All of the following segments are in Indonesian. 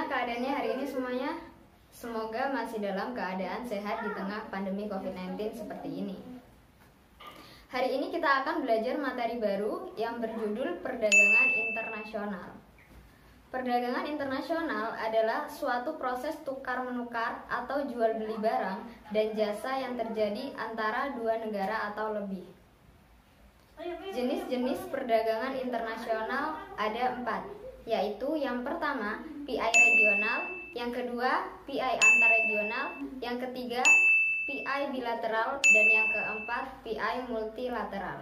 Bagaimana keadaannya hari ini semuanya? Semoga masih dalam keadaan sehat di tengah pandemi COVID-19 seperti ini. Hari ini kita akan belajar materi baru yang berjudul Perdagangan Internasional. Perdagangan internasional adalah suatu proses tukar-menukar atau jual beli barang dan jasa yang terjadi antara dua negara atau lebih. Jenis-jenis perdagangan internasional ada 4, yaitu yang pertama PI regional, yang kedua PI antarregional, yang ketiga PI bilateral, dan yang keempat PI multilateral.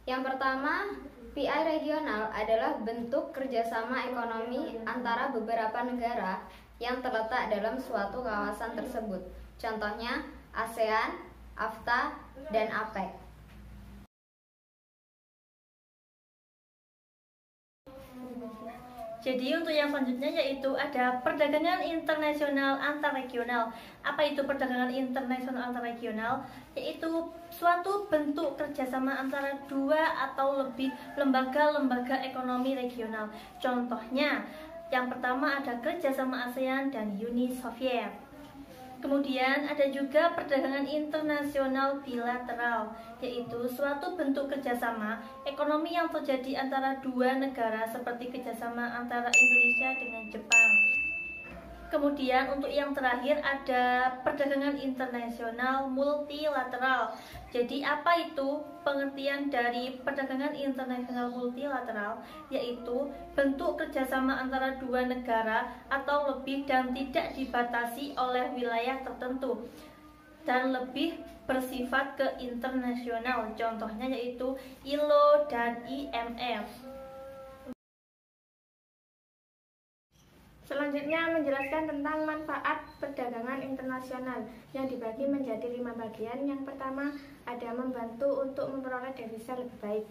Yang pertama, PI regional adalah bentuk kerjasama ekonomi antara beberapa negara yang terletak dalam suatu kawasan tersebut. Contohnya ASEAN, AFTA, dan APEC. Jadi untuk yang selanjutnya yaitu ada perdagangan internasional antarregional. Apa itu perdagangan internasional antarregional? Yaitu suatu bentuk kerjasama antara dua atau lebih lembaga-lembaga ekonomi regional. Contohnya, yang pertama ada kerjasama ASEAN dan Uni Soviet. Kemudian ada juga perdagangan internasional bilateral, yaitu suatu bentuk kerjasama ekonomi yang terjadi antara dua negara seperti kerjasama antara Indonesia dengan Jepang. Kemudian untuk yang terakhir ada perdagangan internasional multilateral. Jadi apa itu pengertian dari perdagangan internasional multilateral? Yaitu bentuk kerjasama antara dua negara atau lebih dan tidak dibatasi oleh wilayah tertentu dan lebih bersifat ke internasional. Contohnya yaitu ILO dan IMF. Selanjutnya menjelaskan tentang manfaat perdagangan internasional yang dibagi menjadi 5 bagian. Yang pertama ada membantu untuk memperoleh devisa lebih baik.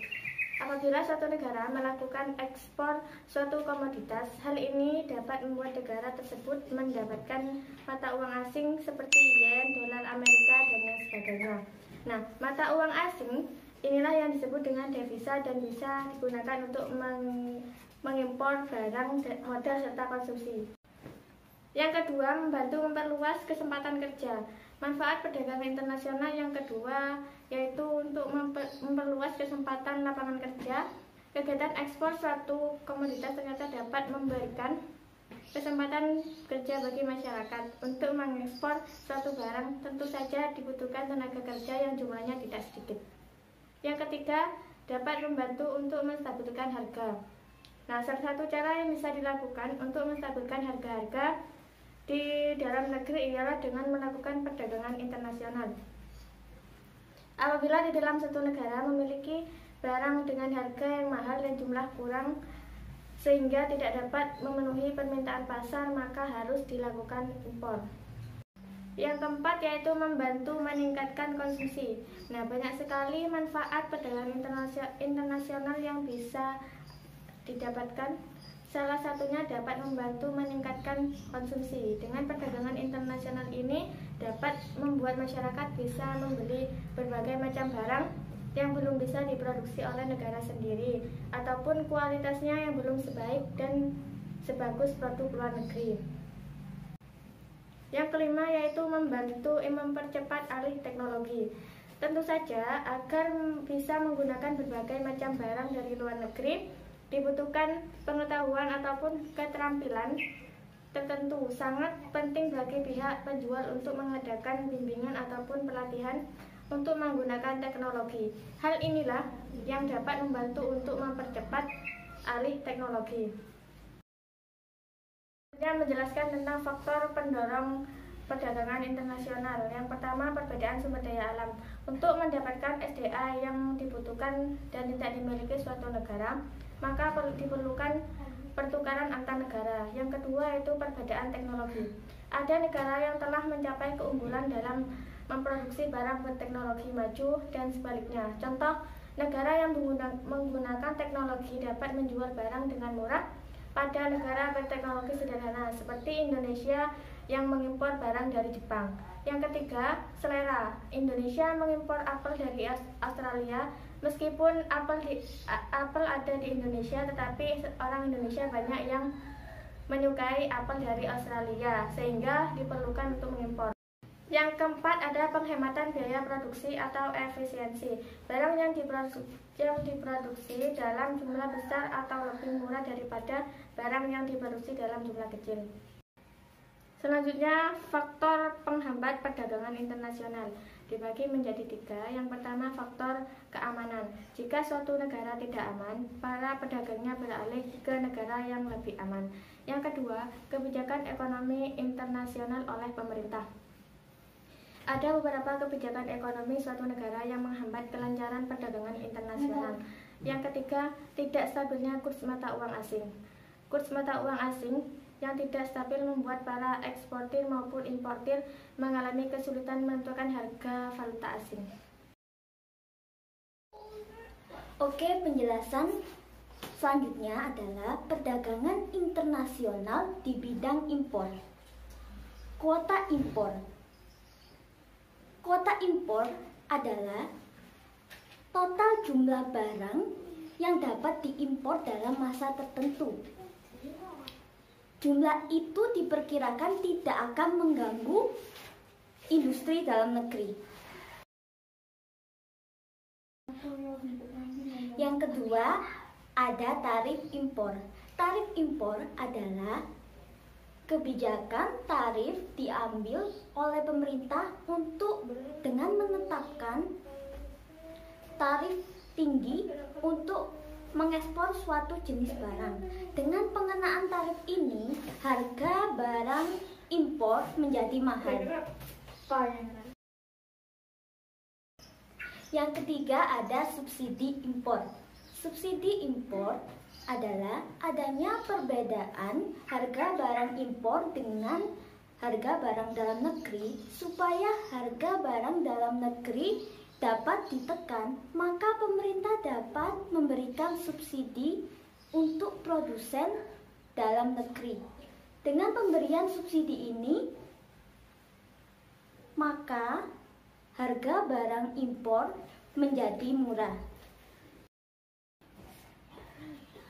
Apabila suatu negara melakukan ekspor suatu komoditas, hal ini dapat membuat negara tersebut mendapatkan mata uang asing seperti yen, dolar Amerika, dan lain sebagainya. Nah, mata uang asing inilah yang disebut dengan devisa dan bisa digunakan untuk mengimpor barang, modal, serta konsumsi. Yang kedua, membantu memperluas kesempatan kerja. Manfaat perdagangan internasional yang kedua yaitu untuk memperluas kesempatan lapangan kerja. Kegiatan ekspor suatu komoditas ternyata dapat memberikan kesempatan kerja bagi masyarakat. Untuk mengekspor suatu barang tentu saja dibutuhkan tenaga kerja yang jumlahnya tidak sedikit. Yang ketiga, dapat membantu untuk menstabilkan harga. Nah, salah satu cara yang bisa dilakukan untuk menstabilkan harga-harga di dalam negeri ialah dengan melakukan perdagangan internasional. Apabila di dalam satu negara memiliki barang dengan harga yang mahal dan jumlah kurang sehingga tidak dapat memenuhi permintaan pasar, maka harus dilakukan impor. Yang keempat yaitu membantu meningkatkan konsumsi. Nah, banyak sekali manfaat perdagangan internasional yang bisa didapatkan. Salah satunya dapat membantu meningkatkan konsumsi. Dengan perdagangan internasional ini dapat membuat masyarakat bisa membeli berbagai macam barang yang belum bisa diproduksi oleh negara sendiri ataupun kualitasnya yang belum sebaik dan sebagus produk luar negeri. Yang kelima yaitu membantu mempercepat alih teknologi. Tentu saja agar bisa menggunakan berbagai macam barang dari luar negeri dibutuhkan pengetahuan ataupun keterampilan tertentu. Sangat penting bagi pihak penjual untuk mengadakan bimbingan ataupun pelatihan untuk menggunakan teknologi. Hal inilah yang dapat membantu untuk mempercepat alih teknologi. Selanjutnya menjelaskan tentang faktor pendorong perdagangan internasional. Yang pertama, perbedaan sumber daya alam. Untuk mendapatkan SDA yang dibutuhkan dan tidak dimiliki suatu negara, maka diperlukan pertukaran antar negara. Yang kedua yaitu perbedaan teknologi. Ada negara yang telah mencapai keunggulan dalam memproduksi barang berteknologi maju dan sebaliknya. Contoh, negara yang menggunakan teknologi dapat menjual barang dengan murah pada negara berteknologi sederhana seperti Indonesia yang mengimpor barang dari Jepang. Yang ketiga, selera. Indonesia mengimpor apel dari Australia. Meskipun apel ada di Indonesia, tetapi orang Indonesia banyak yang menyukai apel dari Australia sehingga diperlukan untuk mengimpor. Yang keempat ada penghematan biaya produksi atau efisiensi. Barang yang diproduksi dalam jumlah besar atau lebih murah daripada barang yang diproduksi dalam jumlah kecil. Selanjutnya, faktor penghambat perdagangan internasional dibagi menjadi 3. Yang pertama, faktor keamanan. Jika suatu negara tidak aman, para pedagangnya beralih ke negara yang lebih aman. Yang kedua, kebijakan ekonomi internasional oleh pemerintah. Ada beberapa kebijakan ekonomi suatu negara yang menghambat kelancaran perdagangan internasional. Yang ketiga, tidak stabilnya kurs mata uang asing. Kurs mata uang asing yang tidak stabil membuat para eksportir maupun importir mengalami kesulitan menentukan harga valuta asing. Oke, penjelasan selanjutnya adalah perdagangan internasional di bidang impor. Kuota impor. Kuota impor adalah total jumlah barang yang dapat diimpor dalam masa tertentu. Jumlah itu diperkirakan tidak akan mengganggu industri dalam negeri. Yang kedua, ada tarif impor. Tarif impor adalah kebijakan tarif diambil oleh pemerintah untuk dengan menetapkan tarif tinggi untuk mengekspor suatu jenis barang. Dengan pengenaan tarif ini, harga barang impor menjadi mahal. Yang ketiga ada subsidi impor. Subsidi impor adalah adanya perbedaan harga barang impor dengan harga barang dalam negeri. Supaya harga barang dalam negeri dapat ditekan, maka pemerintah dapat memberikan subsidi untuk produsen dalam negeri. Dengan pemberian subsidi ini, maka harga barang impor menjadi murah.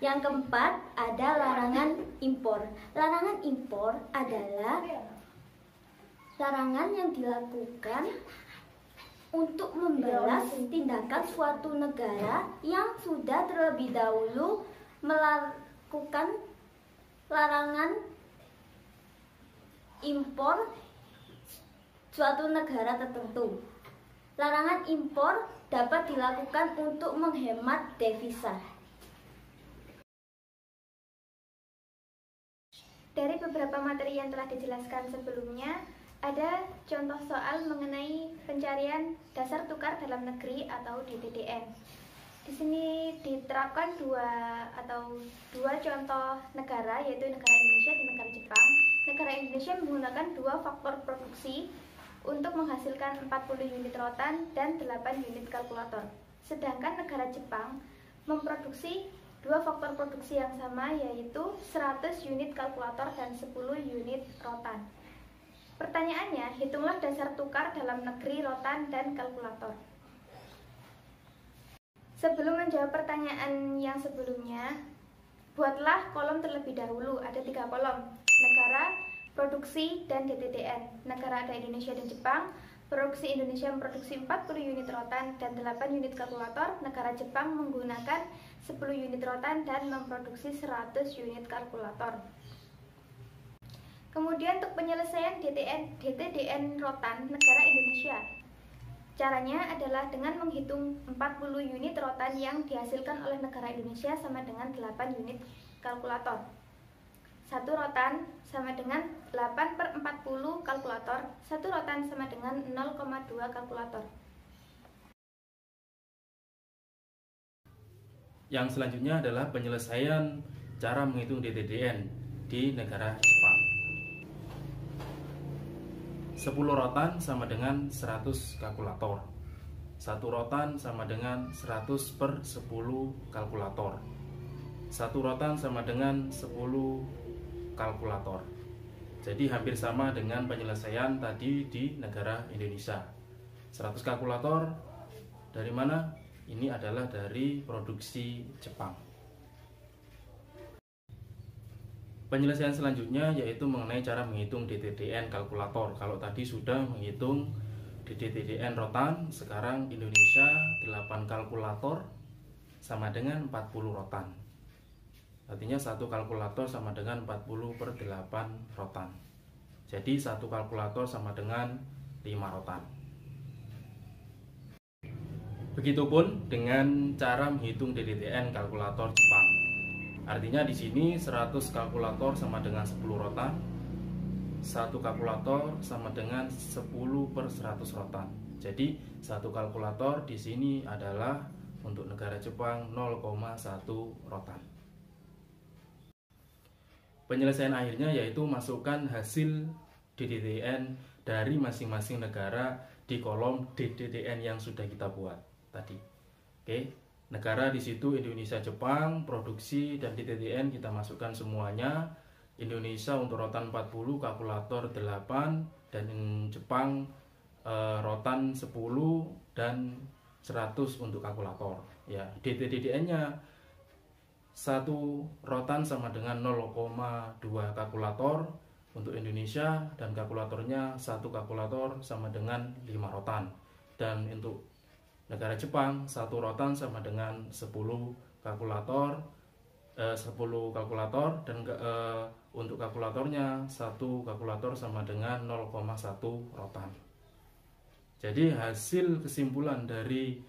Yang keempat, ada larangan impor. Larangan impor adalah larangan yang dilakukan untuk membalas tindakan suatu negara yang sudah terlebih dahulu melakukan larangan impor suatu negara tertentu. Larangan impor dapat dilakukan untuk menghemat devisa. Dari beberapa materi yang telah dijelaskan sebelumnya, ada contoh soal mengenai pencarian dasar tukar dalam negeri atau DTDN. Di sini diterapkan dua contoh negara, yaitu negara Indonesia dan negara Jepang. Negara Indonesia menggunakan 2 faktor produksi untuk menghasilkan 40 unit rotan dan 8 unit kalkulator. Sedangkan negara Jepang memproduksi 2 faktor produksi yang sama, yaitu 100 unit kalkulator dan 10 unit rotan. Pertanyaannya, hitunglah dasar tukar dalam negeri rotan dan kalkulator. Sebelum menjawab pertanyaan yang sebelumnya, buatlah kolom terlebih dahulu. Ada 3 kolom: negara, produksi, dan DTDN. Negara ada Indonesia dan Jepang. Produksi Indonesia memproduksi 40 unit rotan dan 8 unit kalkulator. Negara Jepang menggunakan 10 unit rotan dan memproduksi 100 unit kalkulator. Kemudian untuk penyelesaian DTDN rotan negara Indonesia. Caranya adalah dengan menghitung 40 unit rotan yang dihasilkan oleh negara Indonesia sama dengan 8 unit kalkulator. 1 rotan sama dengan 8/40 kalkulator. 1 rotan sama dengan 0,2 kalkulator. Yang selanjutnya adalah penyelesaian cara menghitung DTDN di negara Jepang. 10 rotan sama dengan 100 kalkulator. 1 rotan sama dengan 100/10 kalkulator. 1 rotan sama dengan 10 kalkulator. Jadi hampir sama dengan penyelesaian tadi di negara Indonesia. 100 kalkulator dari mana? Ini adalah dari produksi Jepang. Penyelesaian selanjutnya yaitu mengenai cara menghitung DTDN kalkulator. Kalau tadi sudah menghitung DTDN rotan, sekarang Indonesia 8 kalkulator sama dengan 40 rotan. Artinya satu kalkulator sama dengan 40/8 rotan. Jadi satu kalkulator sama dengan 5 rotan. Begitupun dengan cara menghitung DTDN kalkulator Jepang. Artinya di sini 100 kalkulator sama dengan 10 rotan. Satu kalkulator sama dengan 10/100 rotan. Jadi satu kalkulator di sini adalah untuk negara Jepang 0,1 rotan. Penyelesaian akhirnya yaitu masukkan hasil DTDN dari masing-masing negara di kolom DTDN yang sudah kita buat tadi. Oke. Negara di situ Indonesia, Jepang, produksi dan DTDN kita masukkan semuanya. Indonesia untuk rotan 40, kalkulator 8, dan Jepang rotan 10 dan 100 untuk kalkulator. Ya, DTDN-nya satu rotan sama dengan 0,2 kalkulator untuk Indonesia, dan kalkulatornya satu kalkulator sama dengan 5 rotan. Dan untuk negara Jepang satu rotan sama dengan 10 kalkulator dan untuk kalkulatornya satu kalkulator sama dengan 0,1 rotan. Jadi hasil kesimpulan dari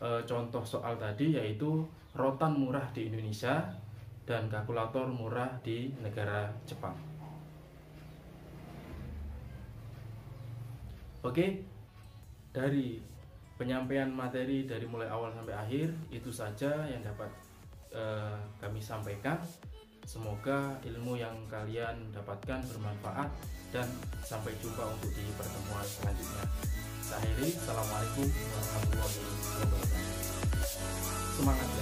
contoh soal tadi yaitu rotan murah di Indonesia dan kalkulator murah di negara Jepang. Oke, dari penyampaian materi dari mulai awal sampai akhir itu saja yang dapat kami sampaikan. Semoga ilmu yang kalian dapatkan bermanfaat dan sampai jumpa untuk di pertemuan selanjutnya. Saya akhiri, assalamualaikum warahmatullahi wabarakatuh. Semangat.